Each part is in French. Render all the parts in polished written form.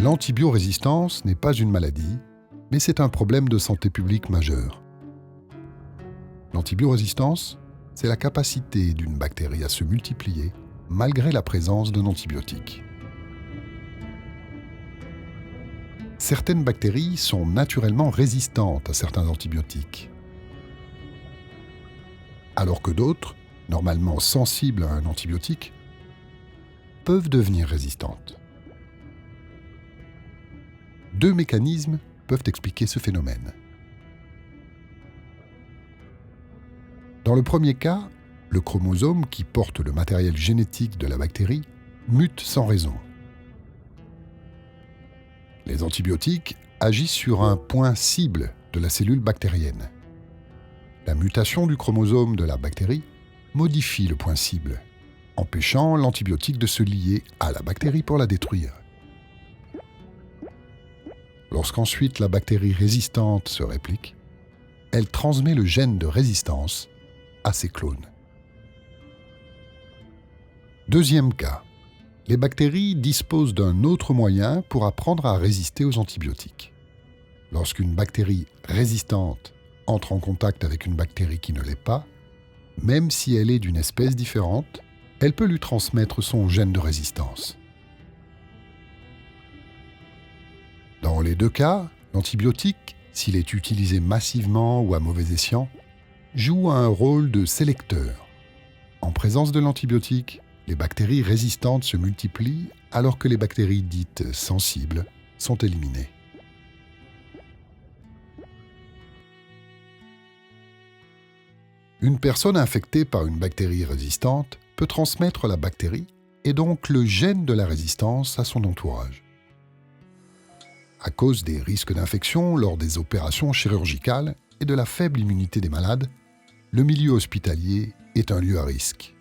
L'antibiorésistance n'est pas une maladie, mais c'est un problème de santé publique majeur. L'antibiorésistance, c'est la capacité d'une bactérie à se multiplier malgré la présence d'un antibiotique. Certaines bactéries sont naturellement résistantes à certains antibiotiques, alors que d'autres, normalement sensibles à un antibiotique, peuvent devenir résistantes. Deux mécanismes peuvent expliquer ce phénomène. Dans le premier cas, le chromosome qui porte le matériel génétique de la bactérie mute sans raison. Les antibiotiques agissent sur un point cible de la cellule bactérienne. La mutation du chromosome de la bactérie modifie le point cible, empêchant l'antibiotique de se lier à la bactérie pour la détruire. Lorsqu'ensuite la bactérie résistante se réplique, elle transmet le gène de résistance à ses clones. Deuxième cas, les bactéries disposent d'un autre moyen pour apprendre à résister aux antibiotiques. Lorsqu'une bactérie résistante entre en contact avec une bactérie qui ne l'est pas, même si elle est d'une espèce différente, elle peut lui transmettre son gène de résistance. Dans les deux cas, l'antibiotique, s'il est utilisé massivement ou à mauvais escient, joue un rôle de sélecteur. En présence de l'antibiotique, les bactéries résistantes se multiplient alors que les bactéries dites sensibles sont éliminées. Une personne infectée par une bactérie résistante peut transmettre la bactérie et donc le gène de la résistance à son entourage. À cause des risques d'infection lors des opérations chirurgicales et de la faible immunité des malades, le milieu hospitalier est un lieu à risque.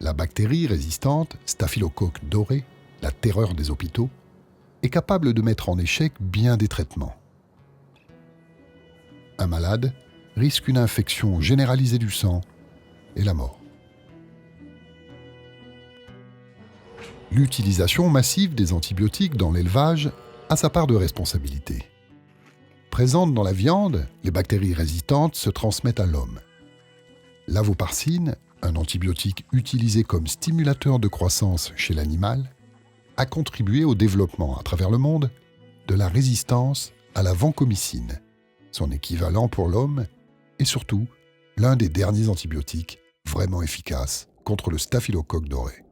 La bactérie résistante, Staphylocoque doré, la terreur des hôpitaux, est capable de mettre en échec bien des traitements. Un malade risque une infection généralisée du sang et la mort. L'utilisation massive des antibiotiques dans l'élevage a sa part de responsabilité. Présentes dans la viande, les bactéries résistantes se transmettent à l'homme. L'avoparcine, un antibiotique utilisé comme stimulateur de croissance chez l'animal, a contribué au développement à travers le monde de la résistance à la vancomycine, son équivalent pour l'homme, et surtout l'un des derniers antibiotiques vraiment efficaces contre le staphylocoque doré.